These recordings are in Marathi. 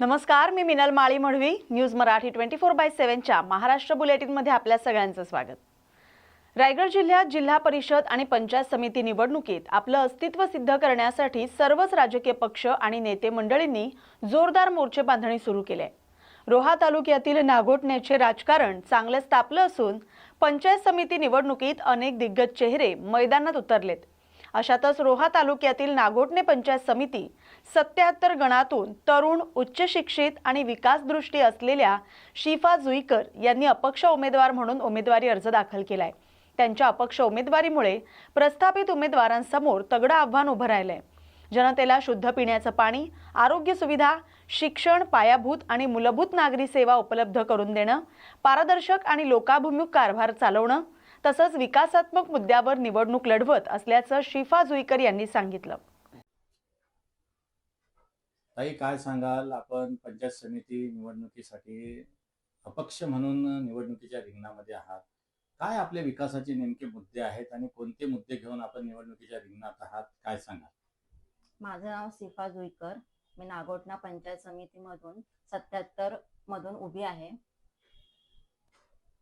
नमस्कार, मी मिनल माळी मढवी. न्यूज मराठी 24/7च्या महाराष्ट्र बुलेटिनमध्ये आपल्या सगळ्यांचं स्वागत. रायगड जिल्ह्यात जिल्हा परिषद आणि पंचायत समिती निवडणुकीत आपलं अस्तित्व सिद्ध करण्यासाठी सर्वच राजकीय पक्ष आणि नेते मंडळींनी जोरदार मोर्चे बांधणी सुरू केली. रोहा तालुक्यातील नागोठण्याचे राजकारण चांगलेच तापलं असून पंचायत समिती निवडणुकीत अनेक दिग्गज चेहरे मैदानात उतरलेत. अशातच रोहा तालुक्यातील नागोठणे पंचायत समिती 77 गणातून तरुण, उच्च शिक्षित आणि विकासदृष्टी असलेल्या शिफा जुईकर यांनी अपक्ष उमेदवार म्हणून उमेदवारी अर्ज दाखल केलाय. त्यांच्या अपक्ष उमेदवारीमुळे प्रस्थापित उमेदवारांसमोर तगडं आव्हान उभं राहिलंय. जनतेला शुद्ध पिण्याचं पाणी, आरोग्य सुविधा, शिक्षण, पायाभूत आणि मूलभूत नागरी सेवा उपलब्ध करून देणं, पारदर्शक आणि लोकाभिमुख कारभार चालवणं तसंच विकासात्मक मुद्द्यावर निवडणूक लढवत असल्याचं शिफा जुईकर यांनी सांगितलं. ताई, काय सांगाल? आपण पंचायत समिती निवडणुकीसाठी अपक्ष म्हणून निवडणुकीच्या रिंगणामध्ये आहात. काय आपले विकासाचे नेमके मुद्दे आहेत आणि कोणते मुद्दे घेऊन आपण निवडणुकीच्या रिंगणात आहात, काय सांगाल? माझं नाव शिफा जुईकर. मी नागोठणा पंचायत समितीमधून 77 मधून उभी आहे.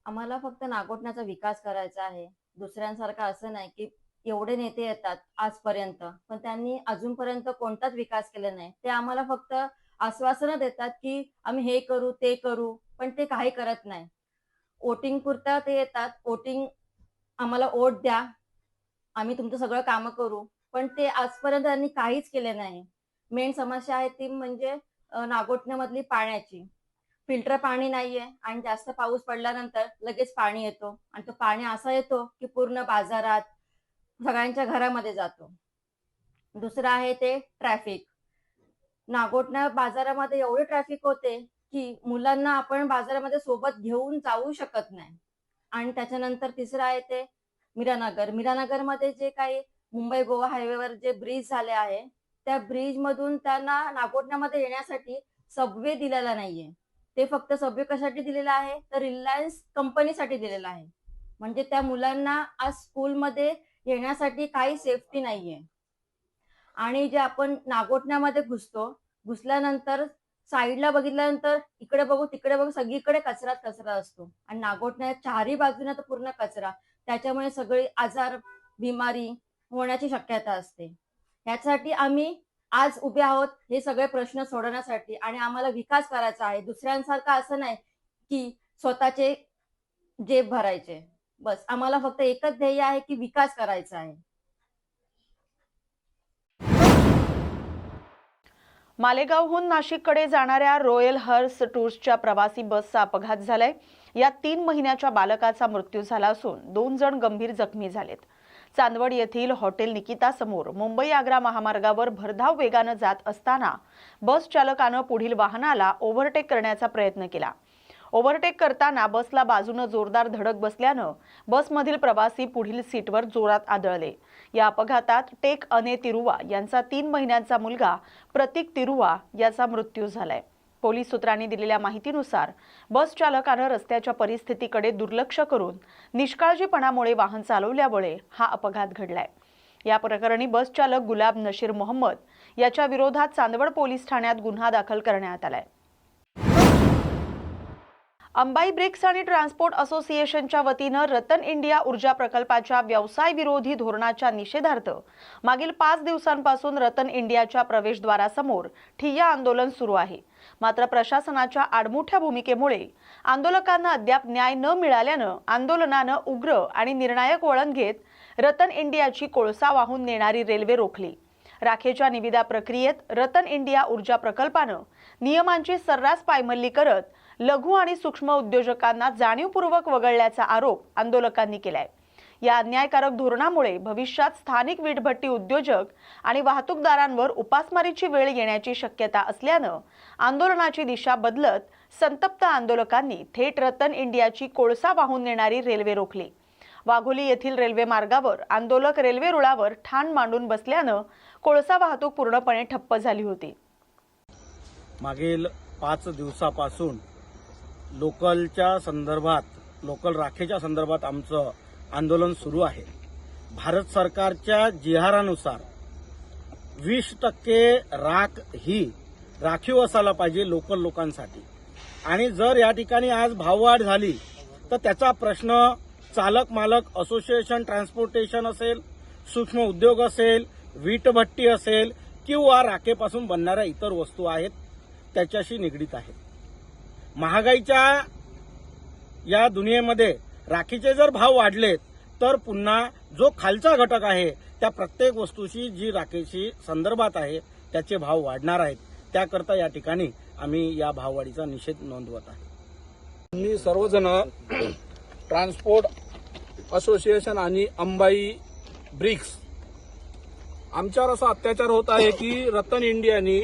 आम्हाला फक्त नागोठण्याचा विकास करायचा आहे. दुसऱ्यांसारखं असं नाही की एवढे नेते येतात आजपर्यंत, पण त्यांनी अजूनपर्यंत कोणताच विकास केला नाही. ते आम्हाला फक्त आश्वासनं देतात की आम्ही हे करू ते करू, पण ते काही करत नाही. वोटिंग पुरता ते येतात, वोटिंग आम्हाला वोट द्या, आम्ही तुमचं सगळं कामं करू, पण ते आजपर्यंत त्यांनी काहीच केले नाही. मेन समस्या आहे ती म्हणजे नागोठण्यामधली पाण्याची. फिल्टर पाणी नाहीये आणि जास्त पाऊस पडल्यानंतर लगेच पाणी येतो आणि तो पाणी असा येतो की पूर्ण बाजारात सगळ्यांच्या घरामध्ये जातो. दुसरं आहे ते ट्रॅफिक. नागोठणा बाजारामध्ये एवढे ट्रॅफिक होते की मुलांना आपण बाजारामध्ये सोबत घेऊन जाऊ शकत नाही. आणि त्याच्यानंतर तिसरं आहे ते मीरानगर. मीरानगरमध्ये जे काही मुंबई गोवा हायवेवर जे ब्रिज झाले आहे, त्या ब्रिज मधून त्यांना नागोठण्यामध्ये येण्यासाठी सबवे दिलेला नाहीये. ते फक्त सबवे कशासाठी दिलेला आहे तर रिलायन्स कंपनीसाठी दिलेला आहे. म्हणजे त्या मुलांना आज स्कूलमध्ये येण्यासाठी काही सेफ्टी नाहीये. आणि जे आपण नागोठण्यामध्ये घुसल्यानंतर साईडला बघितल्यानंतर इकडे बघू तिकडे बघू सगळीकडे कचरा असतो आणि नागोठण्या चारही बाजूने तर पूर्ण कचरा. त्याच्यामुळे सगळे आजार, बिमारी होण्याची शक्यता असते. यासाठी आम्ही आज उभे आहोत हे सगळे प्रश्न सोडवण्यासाठी. आणि आम्हाला विकास करायचा आहे. दुसऱ्यांसारखं असं नाही की स्वतःचे जेब भरायचे. बस आम्हाला फक्त एकच ध्येय आहे की विकास करायचा आहे. मालेगावहून नाशिककडे जाणाऱ्या रॉयल हर्स टूर्सच्या प्रवासी बसचा अपघात झालाय. यात 3 महिन्याच्या बालकाचा मृत्यू झाला असून 2 जण गंभीर जखमी झालेत. चांदवड येथील हॉटेल निकिता समोर मुंबई-आग्रा महामार्गावर भरधाव वेगानं जात असताना बस चालकानं पुढील वाहनाला ओव्हरटेक करण्याचा प्रयत्न केला. ओव्हरटेक करताना बसला बाजूनं जोरदार धडक बसल्यानं बसमधील प्रवासी पुढील सीटवर जोरात आदळले. या अपघातात टेक अने तिरुवा यांचा 3 महिन्यांचा मुलगा प्रतीक तिरुवा याचा मृत्यू झालाय. पोलीस सूत्रांनी दिलेल्या माहितीनुसार बस चालकानं रस्त्याच्या परिस्थितीकडे दुर्लक्ष करून निष्काळजीपणामुळे वाहन चालवल्यामुळे हा अपघात घडलाय. या प्रकरणी बस चालक गुलाब नशीर मोहम्मद याच्या विरोधात चांदवड पोलीस ठाण्यात गुन्हा दाखल करण्यात आलाय. अंबाई ब्रिक्स आणि ट्रान्सपोर्ट असोसिएशनच्या वतीनं रतन इंडिया ऊर्जा प्रकल्पाच्या व्यवसाय विरोधी धोरणाच्या निषेधार्थ मागील 5 दिवसांपासून रतन इंडियाच्या प्रवेशद्वारासमोर ठिय्या आंदोलन सुरू आहे. मात्र प्रशासनाच्या आडमुठ्या भूमिकेमुळे आंदोलकांना अद्याप न्याय न मिळाल्यानं आंदोलनानं उग्र आणि निर्णायक वळण घेत रतन इंडियाची कोळसा वाहून नेणारी रेल्वे रोखली. राखेच्या निविदा प्रक्रियेत रतन इंडिया ऊर्जा प्रकल्पानं नियमांची सर्रास पायमल्ली करत लघु आणि सूक्ष्म उद्योजकांना जाणीवपूर्वक वगळल्याचा आरोप आंदोलकांनी केलाय. या अन्यायकारक धोरणामुळे भविष्यात स्थानिक वीटभट्टी उद्योजक आणि वाहतूकदारांवर उपासमारीची वेळ येण्याची शक्यता असल्यानं आंदोलनाची दिशा बदलत संतप्त आंदोलकांनी थेट रतन इंडियाची कोळसा वाहून नेणारी रेल्वे रोखली. वाघोली येथील रेल्वे मार्गावर आंदोलक रेल्वे रुळावर ठाण मांडून बसल्यानं कोळसा वाहतूक पूर्णपणे ठप्प झाली होती. मागील 5 दिवसापासून लोकल राखेच्या संदर्भात आमचं आंदोलन सुरू आहे. भारत सरकारच्या जिहारानुसार 20% राख ही राखीव असायला पाहिजे लोकल लोकांसाठी. आणि जर या ठिकाणी आज भाववाढ झाली तर त्याचा प्रश्न चालक मालक असोसिएशन, ट्रान्सपोर्टेशन असेल, सूक्ष्म उद्योग असेल, वीटभट्टी असेल किंवा राखेपासून बनणाऱ्या इतर वस्तू आहेत त्याच्याशी निगडीत आहे. महागाईच्या या दुनियेमध्ये राखीचे जर भाव वाढलेत तर पुन्हा जो खालचा घटक आहे त्या प्रत्येक वस्तूशी जी राखेशी संदर्भात आहे त्याचे भाव वाढणार आहेत. त्याकरता या ठिकाणी आम्ही या भाववाढीचा निषेध नोंदवत आहे. मी सर्वजण ट्रान्सपोर्ट असोसिएशन आणि अंबाई ब्रिक्स आमच्यावर असा अत्याचार होत आहे की रतन इंडियानी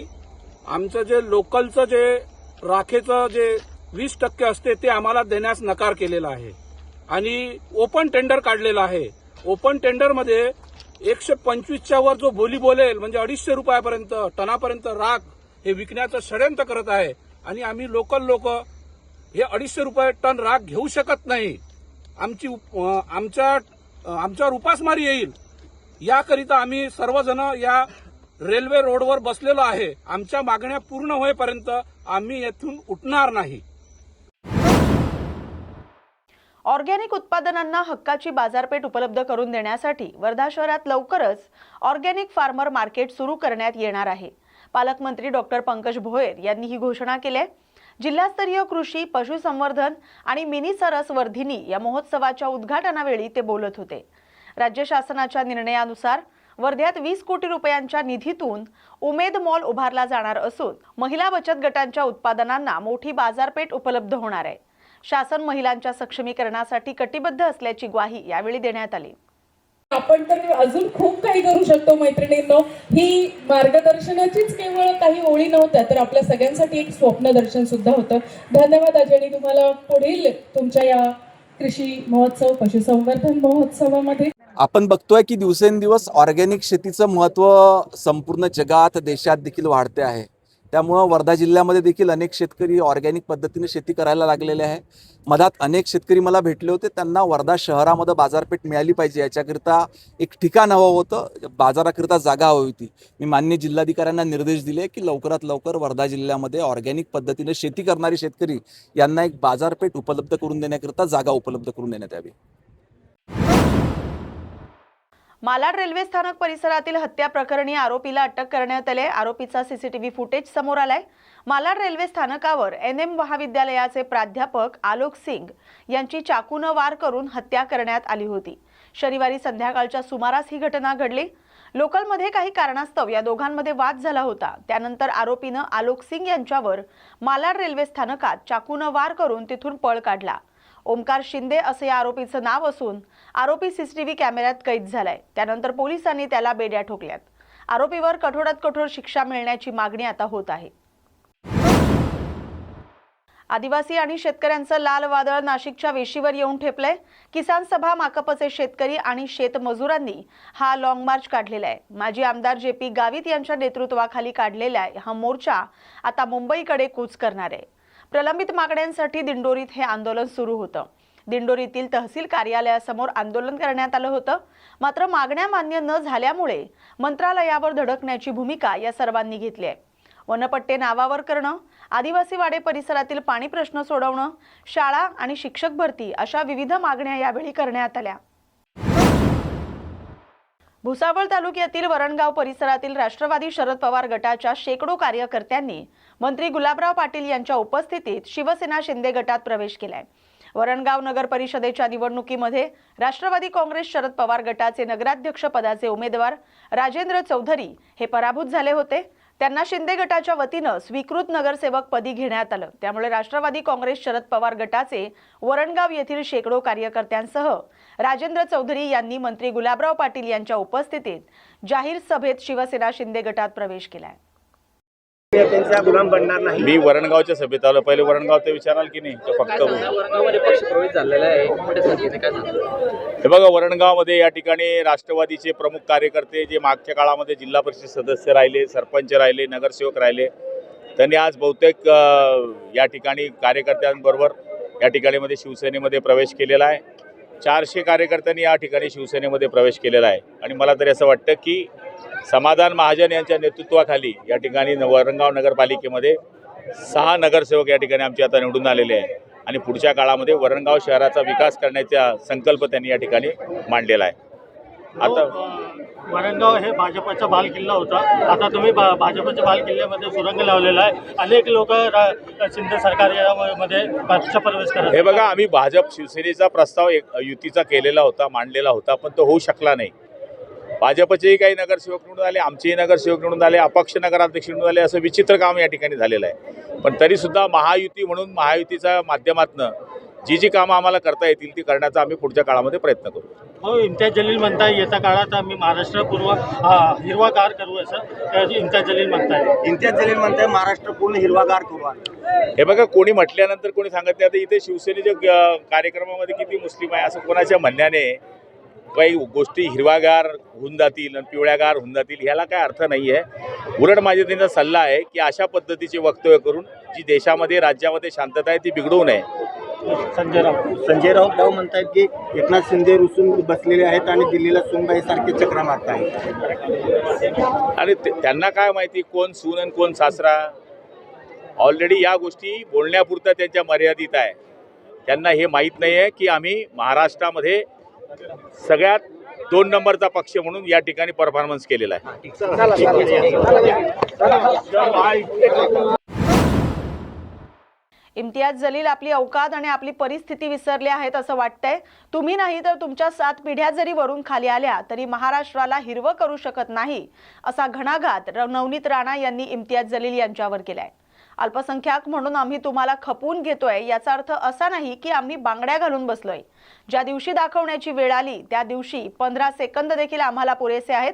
आमचं जे लोकलचं जे राखेचं जे 20% असते ते आम्हाला देण्यास नकार केलेला आहे आणि ओपन टेंडर काढलेलं आहे. ओपन टेंडरमध्ये 125च्या वर जो बोली बोलेल म्हणजे 250 रुपयापर्यंत टनापर्यंत राख हे विकण्याचं षडयंत्र करत आहे आणि आम्ही लोकल लोक हे 250 रुपये टन राख घेऊ शकत नाही. आमच्यावर उपासमारी येईल याकरिता आम्ही सर्वजण या रेल्वे रोडवर बसलेलो आहे. आमच्या मागण्या पूर्ण होईपर्यंत आम्ही येथून उठणार नाही. ऑर्गॅनिक उत्पादनांना हक्काची बाजारपेठ उपलब्ध करून देण्यासाठी वर्धा शहरात लवकरच ऑर्गॅनिक फार्मर मार्केट सुरू करण्यात येणार आहे. पालकमंत्री डॉक्टर पंकज भोयर यांनी ही घोषणा केली आहे. जिल्हास्तरीय कृषी, पशुसंवर्धन आणि मिनी सरस वर्धिनी या महोत्सवाच्या उद्घाटनावेळी ते बोलत होते. राज्य शासनाच्या निर्णयानुसार वर्ध्यात 20 कोटी रुपयांच्या निधीतून उमेद मॉल उभारला जाणार असून महिला बचत गटांच्या उत्पादनांना मोठी बाजारपेठ उपलब्ध होणार आहे. शासन महिलांच्या सक्षमीकरणासाठी कटिबद्ध असल्याची ग्वाही यावेळी देण्यात आली. आपण तर अजून खूप काही करू शकतो मैत्रिणींनो. ही मार्गदर्शनाचीच केवळ काही ओळी नव्हत्या तर आपल्या सगळ्यांसाठी एक स्वप्नदर्शन सुद्धा होतं. धन्यवाद अजयनी, तुम्हाला पुढील तुमच्या या कृषी महोत्सव, पशुसंवर्धन महोत्सवामध्ये आपण बघतोय की दिवसेंदिवस ऑर्गॅनिक शेतीचं महत्त्व संपूर्ण जगात, देशात देखील वाढते आहे. त्यामुळं वर्धा जिल्ह्यामध्ये देखील अनेक शेतकरी ऑर्गॅनिक पद्धतीने शेती करायला लागलेले आहे. मधात अनेक शेतकरी मला भेटले होते. त्यांना वर्धा शहरामध्ये बाजारपेठ मिळाली पाहिजे याच्याकरिता एक ठिकाण हवं होतं, बाजाराकरिता जागा हवी होती. मी माननीय जिल्हाधिकाऱ्यांना निर्देश दिले की लवकरात लवकर वर्धा जिल्ह्यामध्ये ऑर्गॅनिक पद्धतीने शेती करणारे शेतकरी यांना एक बाजारपेठ उपलब्ध करून देण्याकरिता जागा उपलब्ध करून देण्यात यावी. मालाड रेल्वे स्थानक परिसरातील हत्या प्रकरणी आरोपीला अटक करण्यात आले. आरोपीचा सीसीटीव्ही फुटेज समोर आलाय. मालाड रेल्वे स्थानकावर NM महाविद्यालयाचे प्राध्यापक आलोक सिंग यांची चाकूने वार करून हत्या करण्यात आली होती. शनिवारी संध्याकाळच्या सुमारास ही घटना घडली. लोकलमध्ये काही कारणास्तव या दोघांमध्ये वाद झाला होता. त्यानंतर आरोपीने आलोक सिंग यांच्यावर मालाड रेल्वे स्थानकात चाकूने वार करून तिथून पळ काढला. ओमकार शिंदे असे या आरोपीचं नाव असून आरोपी सीसीटीव्ही कॅमेऱ्यात कैद झालाय. त्यानंतर पोलिसांनी त्याला बेड्या ठोकल्यात. आरोपीवर कठोरात कठोर शिक्षा मिळण्याची मागणी आता होत आहे. आदिवासी आणि शेतकऱ्यांचं लाल वादळ नाशिकच्या वेशीवर येऊन ठेपलंय. किसान सभा, माकपचे शेतकरी आणि शेतमजुरांनी हा लॉंग मार्च काढलेला आहे. माजी आमदार JP गावित यांच्या नेतृत्वाखाली काढलेला हा मोर्चा आता मुंबईकडे कूच करणार आहे. प्रलंबित मागण्यांसाठी दिंडोरीत हे आंदोलन सुरू होतं. दिंडोरीतील तहसील कार्यालयासमोर आंदोलन करण्यात आलं होतं. मात्र मागण्या मान्य न झाल्यामुळे मंत्रालयावर धडकण्याची भूमिका या सर्वांनी घेतली आहे. वनपट्टे नावावर करणं, आदिवासी वाडे परिसरातील पाणी प्रश्न सोडवणं, शाळा आणि शिक्षक भरती अशा विविध मागण्या यावेळी करण्यात आल्या. भुसावळ तालुक्यातील वरणगाव परिसरातील राष्ट्रवादी शरद पवार गटाच्या शेकडो कार्यकर्त्यांनी मंत्री गुलाबराव पाटील यांच्या उपस्थितीत शिवसेना शिंदे गटात प्रवेश केलाय. वरणगाव नगर परिषदेच्या निवडणुकीमध्ये राष्ट्रवादी काँग्रेस शरद पवार गटाचे नगराध्यक्ष पदाचे उमेदवार राजेंद्र चौधरी हे पराभूत झाले होते. त्यांना शिंदे गटाच्या वतीनं स्वीकृत नगरसेवक पदी घेण्यात आलं. त्यामुळे राष्ट्रवादी काँग्रेस शरद पवार गटाचे वरणगाव येथील शेकडो कार्यकर्त्यांसह राजेंद्र चौधरी यांनी मंत्री गुलाबराव पाटील यांच्या उपस्थितीत जाहीर सभेत शिवसेना शिंदे गटात प्रवेश केलाय. मी वरणगावच्या सभेत आलो. पहिले वरणगावचं विचाराल की नाही, फक्त हे बघा, वरणगावमध्ये या ठिकाणी राष्ट्रवादीचे प्रमुख कार्यकर्ते जे मागच्या काळामध्ये जिल्हा परिषद सदस्य राहिले, सरपंच राहिले, नगरसेवक राहिले, त्यांनी आज बहुतेक या ठिकाणी कार्यकर्त्यांबरोबर या ठिकाणी मध्ये शिवसेनेमध्ये प्रवेश केलेला आहे. 400 कार्यकर्त्यांनी या ठिकाणी शिवसेनेमध्ये प्रवेश केलेला आहे. आणि मला तरी असं वाटतं की समाधान महाजन यांच्या नेतृत्वाखाली या ठिकाणी वरणगाव नगरपालिकेमध्ये 6 नगरसेवक या ठिकाणी आमचे आता निवडून आलेले आहे आणि पुढच्या काळामध्ये वरणगाव शहराचा विकास करण्याचा संकल्प त्यांनी या ठिकाणी मांडलेला आहे. आता वरणगाव हे भाजपचा बालकिल्ला होता. आता तुम्ही भाजपच्या बालकिल्ल्यामध्ये सुरंग लावलेला आहे. अनेक लोक शिंदे सरकार यामध्ये पक्षप्रवेश करत. हे बघा, आम्ही भाजप शिवसेनेचा प्रस्ताव युतीचा केलेला होता, मांडलेला होता, पण तो होऊ शकला नाही. भाजपचेही काही नगरसेवक निवडून आले, आमचेही नगरसेवक निवडून आले, अपक्ष नगराध्यक्ष निवडून आले, असं विचित्र काम या ठिकाणी झालेलं आहे. पण तरीसुद्धा महायुती म्हणून महायुतीच्या माध्यमातून जी कामं आम्हाला करता येतील ती करण्याचा आम्ही पुढच्या काळामध्ये प्रयत्न करू. हो, इम्तियाज जलील म्हणताय येत्या काळात आम्ही महाराष्ट्र पूर्ण हिरवागार करू, असं इम्तियाज जलील म्हणताय महाराष्ट्र पूर्ण हिरवागार करू. हे बघा, कोणी म्हटल्यानंतर कोणी सांगत नाही. आता इथे शिवसेनेच्या कार्यक्रमामध्ये किती मुस्लिम आहे असं कोणाच्या म्हणण्याने काही गोष्टी हिरवागार होऊन जातील आणि पिवळ्यागार होऊन जातील, ह्याला काय अर्थ नाही आहे. उलट माझा त्यांचा सल्ला आहे की अशा पद्धतीचे वक्तव्य करून जी देशामध्ये राज्यामध्ये शांतता आहे ती बिघडवू नये. संजय राऊत म्हणतायत की एकनाथ शिंदे रुसून बसलेले आहेत आणि दिल्लीला सोनबाईसारखे चक्रा मारत आहेत. आणि त्यांना काय माहिती कोण सून आणि कोण सासरा. ऑलरेडी या गोष्टी बोलण्यापुरता त्यांच्या मर्यादित आहे. त्यांना हे माहीत नाही आहे की आम्ही महाराष्ट्रामध्ये सगळ्यात 2 नंबरचा पक्ष म्हणून या ठिकाणी परफॉर्मन्स केलेला आहे. इम्तियाज जलील आपली औकात आणि आपली परिस्थिती विसरले आहेत असं वाटतंय. तुम्ही नाही तर तुमच्या 7 पिढ्या जरी वरून खाली आल्या तरी महाराष्ट्राला हिरवं करू शकत नाही असा घणाघात नवनीत राणा यांनी इम्तियाज जलील यांच्यावर केलाय. अल्पसंख्याक म्हणून आम्ही तुम्हाला खपवून घेतोय याचा अर्थ असा नाही की आम्ही बांगड्या घालून बसलोय. ज्या दिवशी दाखवण्याची वेळ आली त्या दिवशी 15 सेकंद देखील आम्हाला पुरेसे आहेत.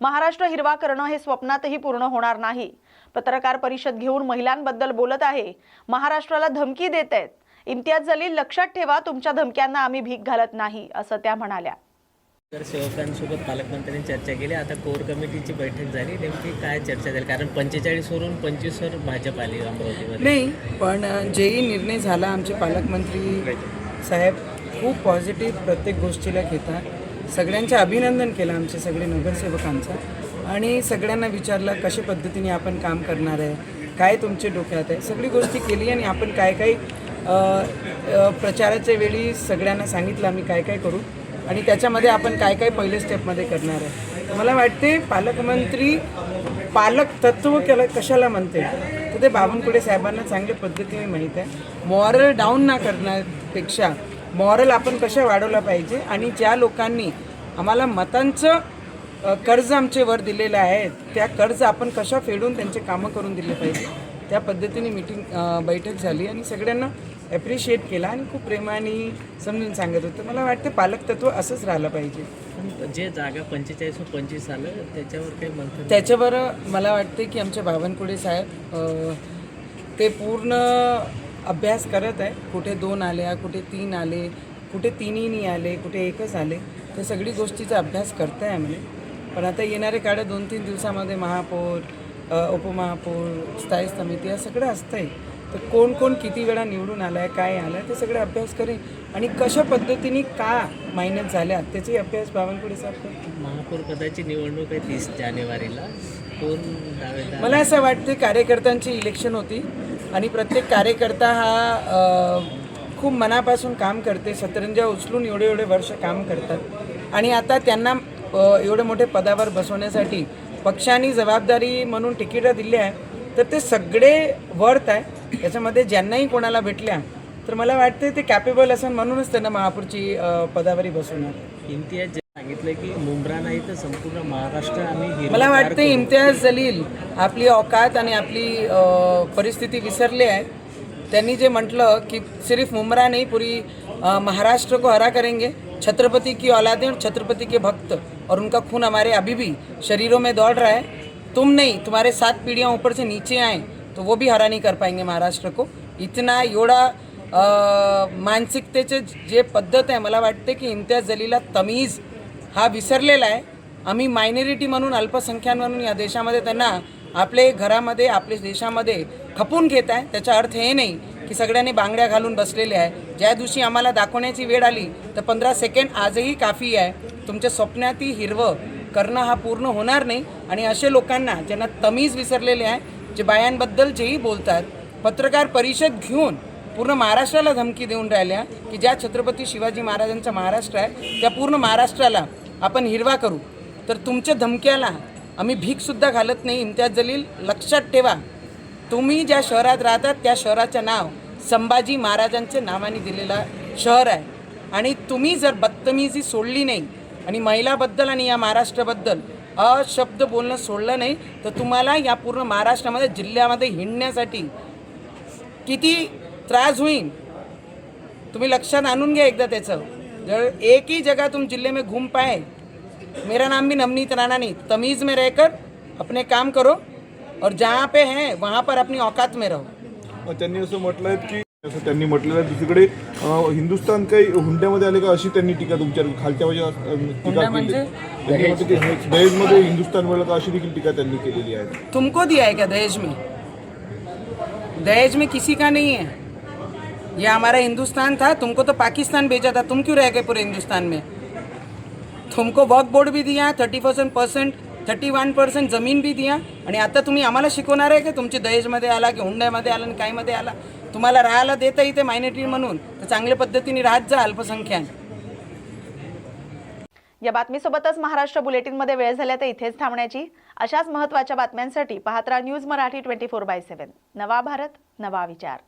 महाराष्ट्र हिरवा करणं हे स्वप्नातही पूर्ण होणार नाही. पत्रकार परिषद घेऊन महिलांबद्दल बोलत आहे, महाराष्ट्राला धमकी देत आहेत. इम्तियाज जलील, लक्षात ठेवा, तुमच्या धमक्यांना आम्ही भीक घालत नाही असं त्या म्हणाल्या. सेवकांसोबत पालकमंत्र्यांनी चर्चा केली. आता कोर कमिटीची बैठक झाली. नेमकी काय चर्चा झाली? कारण 45 वरून 25 वर भाजप आली अमरावतीमध्ये. नाही, पण जेही निर्णय झाला, आमचे पालकमंत्री साहेब खूप पॉझिटिव्ह प्रत्येक गोष्टीला घेतात. सगळ्यांचं अभिनंदन केलं आमचे सगळे नगरसेवकांचं आणि सगळ्यांना विचारलं कशा पद्धतीने आपण काम करणार आहे, काय तुमचे डोक्यात आहे, सगळी गोष्टी केली आणि आपण काय काय प्रचाराच्या वेळी सगळ्यांना सांगितलं आम्ही काय काय करू आणि त्याच्यामध्ये आपण काय काय पहिले स्टेपमध्ये करणार आहे. मला वाटते पालकमंत्री पालक तत्व कशाला म्हणते तर ते बावनकुळे साहेबांना चांगल्या पद्धतीने माहीत आहे. मॉरल डाऊन ना करण्यापेक्षा मॉरल आपण कशा वाढवला पाहिजे आणि ज्या लोकांनी आम्हाला मतांचं कर्ज आमचे वर दिलेलं आहे त्या कर्ज आपण कशा फेडून त्यांचे कामं करून दिले पाहिजे त्या पद्धतीने बैठक झाली आणि सगळ्यांना ॲप्रिशिएट केला आणि खूप प्रेमाने समजून सांगत होतं. मला वाटतं पालकतत्व असंच राहिलं पाहिजे. जे जागा 45 व 25 आलं त्याच्यावर काही म्हणतात? त्याच्यावर मला वाटते की आमचे बावनकुळे साहेब ते पूर्ण अभ्यास करत आहे. कुठे 2 आल्या, कुठे 3 आले, कुठे 3ही नाही आले, कुठे 1च आले. ते सगळी गोष्टीचा अभ्यास करताय आम्ही. पण आता येणारे काळात 2-3 दिवसामध्ये महापौर, उपमहापौर, स्थायी समिती या सगळं असतंय. तर कोण कोण किती वेळा निवडून आला आहे, काय आलं आहे ते सगळं अभ्यास करेन आणि कशा पद्धतीने का मायनस झाल्या त्याचाही अभ्यास बावनकुळे साहेब करतील. महापौर पदाची निवडणूक आहे 30 जानेवारीला. कोण दावेदार? मला असं वाटते कार्यकर्त्यांची इलेक्शन होती आणि प्रत्येक कार्यकर्ता हा खूप मनापासून काम करते. सतरंजा उचलून एवढे वर्ष काम करतात आणि आता त्यांना एवढे मोठे पदावर बसवण्यासाठी पक्षाने जबाबदारी म्हणून तिकीटं दिली आहे तर ते सगळे वर्थ आहे. याच्यामध्ये ज्यांनाही कोणाला भेटल्या तर मला वाटते ते कॅपेबल असेल म्हणूनच त्यांना महापौरची पदावरी बसवणार. इम्तियाज सांगितलं की मुंब्रा नाही तर संपूर्ण महाराष्ट्र आम्ही मला वाटते इम्तियाज जलील आपली औकात आणि आपली परिस्थिती विसरली आहे. त्यांनी जे म्हटलं की सिर्फ मुंब्रा नहीं पूरी महाराष्ट्र को हरा करेंगे, छत्रपति की औलादें और छत्रपति के भक्त और उनका खून हमारे अभी भी शरीरों में दौड़ रहा है. तुम नहीं, तुम्हारे 7 पीढ़ियाँ ऊपर से नीचे आए तो वो भी हरा नहीं कर पाएंगे महाराष्ट्र को. इतना एवढा मानसिकतेचे जे पद्धत आहे मला वाटते की इम्तियाज जलीलला तमीज हा विसरलेला आहे. आम्ही मायनॉरिटी म्हणून अल्पसंख्याक म्हणून या देशामध्ये त्यांना आपले घरामध्ये आपल्या देशामध्ये खपून घेत आहे. त्याचा अर्थ हे नाही की सगळ्यांनी बांगड्या घालून बसलेले आहे. ज्या दिवशी आम्हाला दाखवण्याची वेळ आली तर 15 सेकंड आजही काफी आहे. तुमच्या स्वप्नातही हिरवं करणं हा पूर्ण होणार नाही. आणि असे लोकांना ज्यांना तमीज विसरलेले आहे, जे बायांबद्दल जेही बोलतात, पत्रकार परिषद घेऊन पूर्ण महाराष्ट्राला धमकी देऊन राहिल्या की ज्या छत्रपती शिवाजी महाराजांचा महाराष्ट्र आहे त्या पूर्ण महाराष्ट्राला आपण हिरवा करू. तर तुमच्या धमक्याला आम्ही भीकसुद्धा घालत नाही. इम्तियाज जलील, लक्षात ठेवा, तुम्ही ज्या शहरात राहतात त्या शहराचं नाव संभाजी महाराजांच्या नावाने दिलेलं शहर आहे. आणि तुम्ही जर बदतमीजी सोडली नाही आणि महिलाबद्दल आणि या महाराष्ट्राबद्दल अशब्द बोलणं सोडलं नाही तर तुम्हाला या पूर्ण महाराष्ट्रामध्ये जिल्ह्यामध्ये हिंडण्यासाठी किती त्रास होईल तुम्ही लक्षात आणून घ्या एकदा त्याचं. जर एक ही जगह तुम जिले में घूम पाए, मेरा नाम भी नवनीत राणा नहीं, तमीज़ में रहकर अपने काम करो और जहाँ पे हैं वहाँ पर अपनी औकात में रहो. त्यांनी असं म्हटलं आहे की असं त्यांनी म्हटलेलं आहे दुसरीकडे हिंदुस्थान काही हुंड्यामध्ये आले का अशी त्यांनी टीका तुमच्या खालच्या टीका केली. दहेजमध्ये हिंदुस्थान मिळालं का अशी देखील टीका त्यांनी केलेली आहे. तुमको दिया है क्या दहेज में? दहेज में किसी का नहीं है. ये हमारा हिंदुस्तान था, तुमको तो पाकिस्तान भेजा था, तुम क्यों रह गए पूरे हिंदुस्तान में? तुमको वक्फ बोर्ड भी दिया, 31% 31% जमीन भी दिया आणि आता तुम्ही आम्हाला शिकवणार आहे की तुमची दहेजमध्ये आला की हुंड्यामध्ये आला आणि कायमध्ये आला. तुम्हाला राहायला देता इथे मायनॉरिटी म्हणून तर चांगल्या पद्धतीने राहत जा अल्पसंख्याक. या बातमीसोबतच महाराष्ट्र बुलेटिनमध्ये वेळ झाल्या तर इथेच थांबण्याची. अशाच महत्त्वाच्या बातम्यांसाठी पाहत राहा न्यूज मराठी 24/7. नवा भारत, नवा विचार.